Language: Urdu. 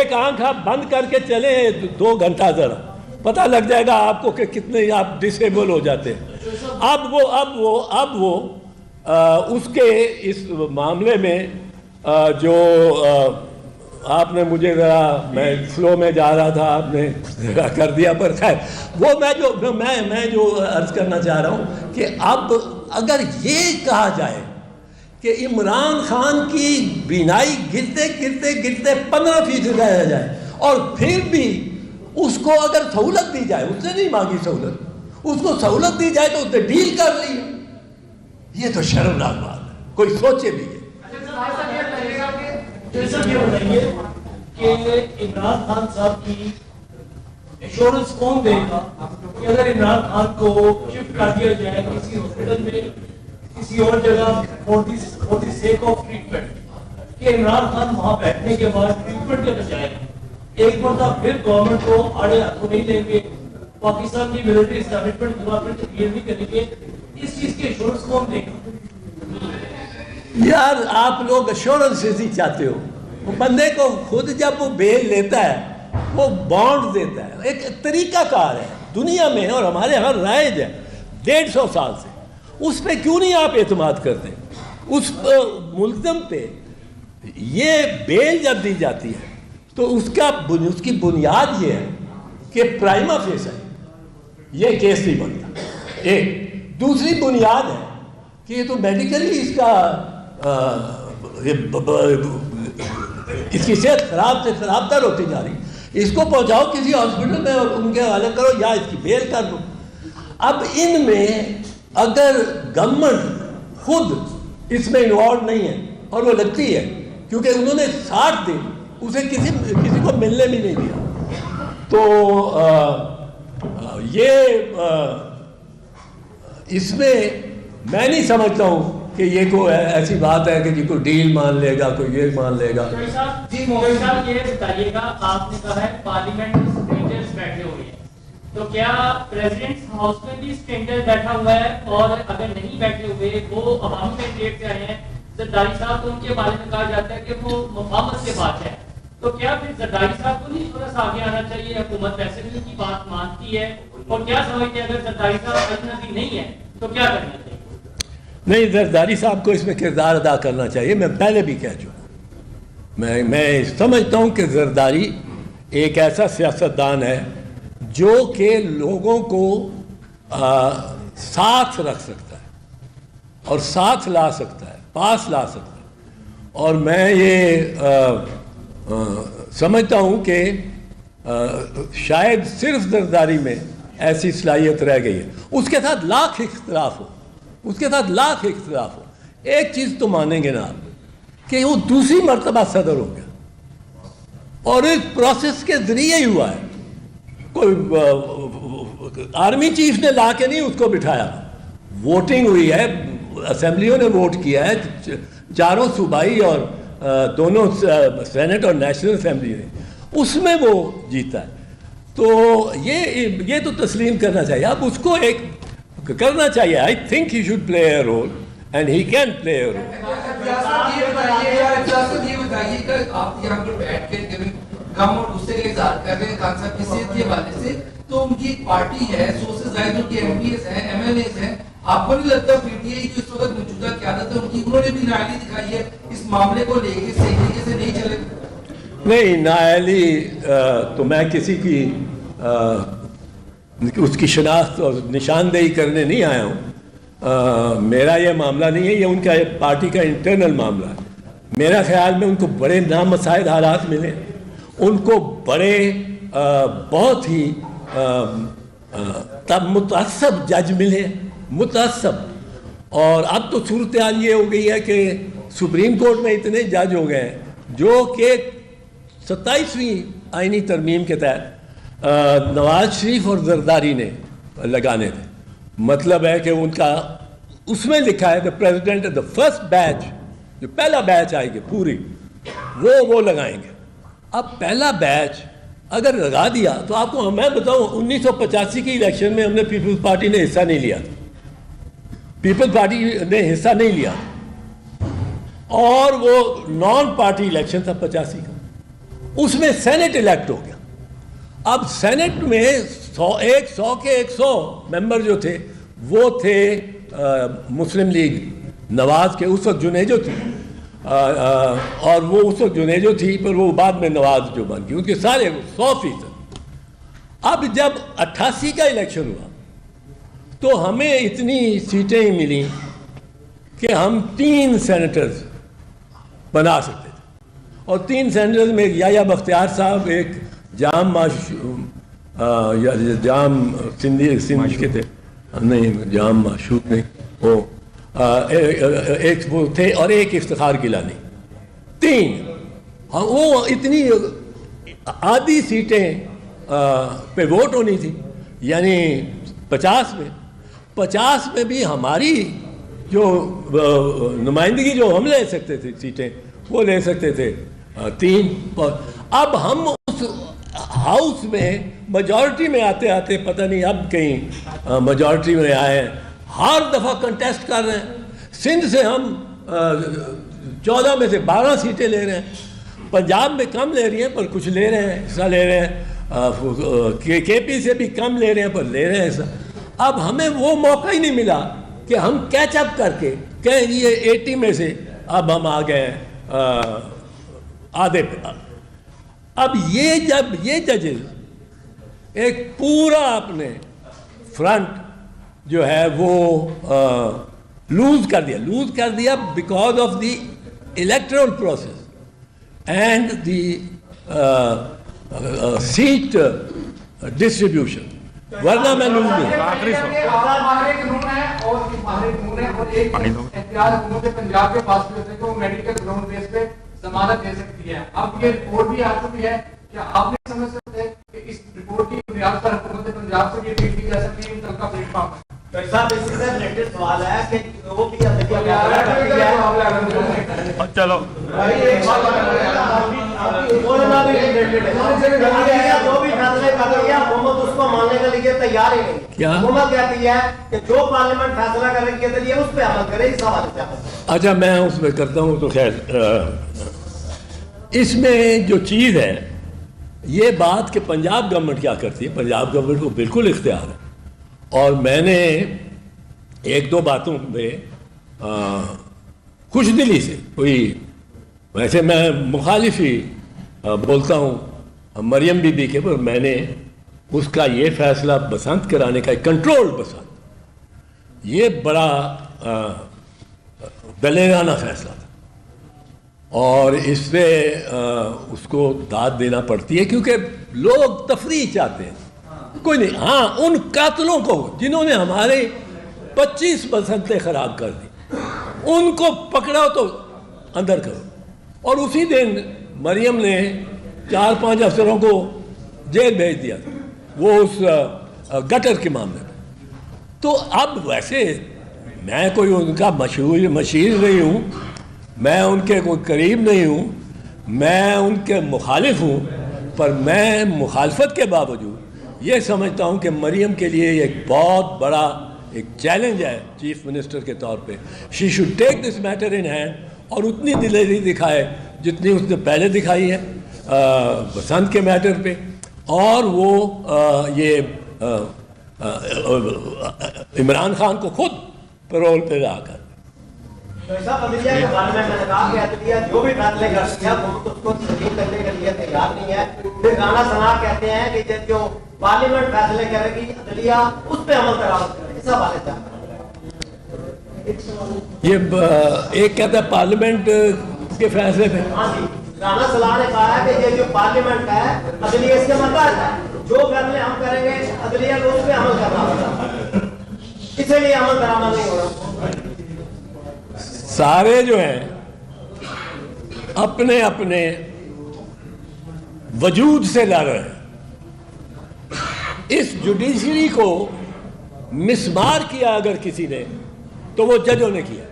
ایک آنکھ آپ بند کر کے چلیں 2 گھنٹہ ذرا پتہ لگ جائے گا آپ کو کہ کتنے آپ ڈسیبل ہو جاتے ہیں. اب وہ اس کے اس معاملے میں جو آپ نے مجھے ذرا میں فلو میں جا رہا تھا آپ نے کر دیا پر خیر وہ میں جو عرض کرنا چاہ رہا ہوں کہ اب اگر یہ کہا جائے کہ عمران خان کی بینائی گرتے 15% رہ جائے اور پھر بھی اس کو اگر سہولت دی جائے, اس نے نہیں مانگی سہولت, اس کو سہولت دی جائے تو اس نے ڈیل کر لی. یہ تو شرمناک بات ہے, کوئی سوچے بھی ہے. یہ بتائیے کہ عمران خان صاحب کی انشورنس کون دے گا کہ اگر عمران خان کو شفٹ کر دیا جائے کسی ہاسپٹل میں کسی اور جگہ for the sake of treatment کہ عمران خان وہاں بیٹھنے کے بعد ٹریٹمنٹ کے بجائے ایک مرتبہ پھر گورنمنٹ کو آڑے ہاتھوں نہیں لیں گے, پاکستان کی ملٹری اسٹیبلشمنٹ گورنمنٹ کلیئر نہیں کریں گے, اس چیز کی انشورنس کون دے گا؟ یار آپ لوگ ایشورنس ہی چاہتے ہو. وہ بندے کو خود جب وہ بیل لیتا ہے وہ بانڈ دیتا ہے, ایک طریقہ کار ہے دنیا میں اور ہمارے یہاں رائج ہے 150 سال سے. اس پہ کیوں نہیں آپ اعتماد کرتے؟ اس ملزم پہ یہ بیل جب دی جاتی ہے تو اس کی بنیاد یہ ہے کہ پرائما فیس ہے, یہ کیس نہیں بنتا. ایک دوسری بنیاد ہے کہ یہ تو میڈیکلی اس کا اس کی صحت خراب سے خراب تر ہوتی جا رہی, اس کو پہنچاؤ کسی ہاسپٹل میں اور ان کے حوالے کرو یا اس کی بیل کر دو. اب ان میں اگر گورنمنٹ خود اس میں انوالو نہیں ہے اور وہ لگتی ہے کیونکہ انہوں نے 60 دن اسے کسی کو ملنے بھی نہیں دیا, تو یہ اس میں میں نہیں سمجھتا ہوں کہ یہ کوئی ایسی بات ہے کہ جی کوئی ڈیل مان لے گا, کوئی یہ مان لے گا. جی مومن صاحب یہ بتائیے گا, آپ نے کہا ہے پارلیمنٹ میں اسٹرینجرز بیٹھے ہوئے ہیں, تو کیا پریزیڈنٹ ہاؤس میں بھی اسٹرینجر بیٹھا ہوا ہے؟ اور اگر نہیں بیٹھے ہوئے وہ عوامی مینڈیٹ سے آئے ہیں, زرداری صاحب تو ان کے بارے میں کہا جاتا ہے کہ وہ مفاہمت کے بات ہے, تو کیا پھر زرداری صاحب کو نہیں تھوڑا سا آگے آنا چاہیے؟ حکومت ویسے بھی ان کی بات مانتی ہے, اور کیا سمجھتے ہیں اگر زرداری صاحب اجنبی نہیں ہے تو کیا کرنا چاہیے؟ نہیں, زرداری صاحب کو اس میں کردار ادا کرنا چاہیے. میں پہلے بھی کہہ چکا ہوں, میں سمجھتا ہوں کہ زرداری ایک ایسا سیاستدان ہے جو کہ لوگوں کو ساتھ رکھ سکتا ہے اور ساتھ لا سکتا ہے, پاس لا سکتا ہے. اور میں یہ سمجھتا ہوں کہ شاید صرف زرداری میں ایسی صلاحیت رہ گئی ہے. اس کے ساتھ لاکھ اختلاف ہو, ایک چیز تو مانیں گے نا آپ کہ وہ دوسری مرتبہ صدر ہو گیا اور اس پروسیس کے ذریعے ہی ہوا ہے. کوئی آرمی چیف نے لا کے نہیں اس کو بٹھایا, ووٹنگ ہوئی ہے, اسمبلیوں نے ووٹ کیا ہے, چاروں صوبائی اور دونوں سینٹ اور نیشنل اسمبلی نے, اس میں وہ جیتا ہے. تو یہ تو تسلیم کرنا چاہیے. اب اس کو ایک کرنا چاہیے. I think he should play a role and he can play a role. یہ بتائیے کہ آپ یہاں پر بیٹھ کے غم اور غصے کا اظہار کر رہے ہیں خان صاحب کی صحت کے حوالے سے, تو ان کی ایک پارٹی ہے, 100 سے زائد ان کے ایم پی ایس ہیں, ایم ایل ایز ہیں. آپ کو نہیں لگتا پی ٹی آئی جو اس وقت موجودہ قیادت ہے ان کی, انہوں نے بھی نااہلی دکھائی ہے اس معاملے کو لے کے, صحیح طریقے سے نہیں چلے؟ نہیں, نااہلی تو میں کسی کی اس کی شناخت اور نشاندہی کرنے نہیں آیا ہوں. میرا یہ معاملہ نہیں ہے, یہ ان کا پارٹی کا انٹرنل معاملہ ہے. میرا خیال میں ان کو بڑے نامساعد حالات ملے, ان کو بڑے بہت ہی متعصب جج ملے, متعصب. اور اب تو صورتحال یہ ہو گئی ہے کہ سپریم کورٹ میں اتنے جج ہو گئے ہیں جو کہ 27ویں آئینی ترمیم کے تحت نواز شریف اور زرداری نے لگانے تھے. مطلب ہے کہ ان کا اس میں لکھا ہے the president the first batch, جو پہلا بیچ آئے گی پوری وہ لگائیں گے. اب پہلا بیچ اگر لگا دیا تو آپ کو میں بتاؤں 1985 کی الیکشن میں ہم نے پیپلز پارٹی نے حصہ نہیں لیا تھا, پیپلز پارٹی نے حصہ نہیں لیا, اور وہ نان پارٹی الیکشن تھا 85 کا. اس میں سینٹ الیکٹ ہو گیا. اب سینٹ میں 100 ممبر جو تھے وہ تھے مسلم لیگ نواز کے, اس وقت جنیجو تھی, اور وہ اس وقت جنیجو تھی, پر وہ بعد میں نواز جو بن گئی, ان کے سارے 100%. اب جب 88 کا الیکشن ہوا تو ہمیں اتنی سیٹیں ملیں کہ ہم 3 سینیٹرز بنا سکتے تھے, اور 3 سینیٹرز میں یحییٰ بختیار صاحب, ایک جام سندھ کے تھے, نہیں جام معشوق نہیں, وہ ایک وہ تھے, اور ایک افتخار گیلانی, 3. وہ اتنی آدھی سیٹیں پہ ووٹ ہونی تھی, یعنی 50 میں بھی ہماری جو نمائندگی جو ہم لے سکتے تھے سیٹیں, وہ لے سکتے تھے 3. اب ہم اس ہاؤس میں میجورٹی میں آتے آتے پتہ نہیں اب کہیں میجورٹی میں آئے ہیں, ہر دفعہ کنٹیسٹ کر رہے ہیں. سندھ سے ہم 14 میں سے 12 سیٹیں لے رہے ہیں, پنجاب میں کم لے رہی ہیں پر کچھ لے رہے ہیں, حصہ لے رہے ہیں, کے پی سے بھی کم لے رہے ہیں پر لے رہے ہیں حصہ. اب ہمیں وہ موقع ہی نہیں ملا کہ ہم کیچ اپ کر کے کہیں یہ 80 میں سے اب ہم آ گئے ہیں آدھے پہ. اب جب یہ ججز ایک پورا اپنے فرنٹ جو ہے وہ لوز کر دیا because of the electoral process and the seat distribution, ورنہ میں لوز نہیں. پنجاب کے پاس بھی ہوتے ہیں تو میڈیکل گراؤنڈ بیس پہ ضمانت دے سکتی ہے. اب یہ رپورٹ بھی آ چکی ہے, کیا آپ نہیں سمجھ سکتے کہ اس رپورٹ کی بنیاد پر حکومت پنجاب سے یہ ٹویٹ کی جا سکتی ہے ان کا پلیٹ فارم ہے؟ سوال ہے کہ لوگوں کی چلو حکومت اس کو ماننے کے لیے تیار ہی نہیں. حکومت کہتی ہے کہ جو پارلیمنٹ فیصلہ کرنے کے لیے اس پہ عمل کرے. اس حوالے سے اچھا میں اس میں کرتا ہوں. تو خیر اس میں جو چیز ہے یہ بات کہ پنجاب گورنمنٹ کیا کرتی ہے, پنجاب گورنمنٹ کو بالکل اختیار ہے, اور میں نے 1-2 باتوں میں خوش دلی سے, کوئی ویسے میں مخالف ہی بولتا ہوں مریم بی بی کے, پر میں نے اس کا یہ فیصلہ بسنت کرانے کا, کنٹرول بسنت, یہ بڑا دلیرانہ فیصلہ تھا, اور اس سے اس کو داد دینا پڑتی ہے کیونکہ لوگ تفریح چاہتے ہیں. کوئی نہیں, ہاں ان قاتلوں کو جنہوں نے ہمارے 25 بسنتیں خراب کر دی ان کو پکڑا تو اندر کرو. اور اسی دن مریم نے 4-5 افسروں کو جیل بھیج دیا تھا, وہ اس گٹر کے معاملے میں. تو اب ویسے میں کوئی ان کا مشیر نہیں ہوں, میں ان کے کوئی قریب نہیں ہوں, میں ان کے مخالف ہوں, پر میں مخالفت کے باوجود یہ سمجھتا ہوں کہ مریم کے لیے ایک بہت بڑا ایک چیلنج ہے چیف منسٹر کے طور پہ. She should take this matter in hand, اور اتنی دلیری دکھائے جتنی اس نے پہلے دکھائی ہے بسنت کے میٹر پہ, اور وہ یہ عمران خان کو خود پیرول پہ لا کر جو بھی فیصلے کرتی ہے حکومت اس کو تسلیم کرنے کے لیے تیار نہیں ہے. پھر رانا ثنا کہتے ہیں کہ جو پارلیمنٹ فیصلے کرے گی عدلیہ اس پہ عمل کرے. اس حوالے سے یہ ایک کہتا ہے پارلیمنٹ کے فیصلے پہ, ہاں جی, رانا ثنا نے کہا ہے کہ یہ جو پارلیمنٹ ہے عدلیہ اس کے متحد ہے, جو فیصلے ہم کریں گے عدلیہ کو اس پہ عمل کرنا ہوگا, اسی لیے عمل درآمد نہیں ہو رہا. سارے جو ہیں اپنے اپنے وجود سے لڑ رہے ہیں. اس جوڈیشری کو مسمار کیا اگر کسی نے تو وہ ججوں نے کیا.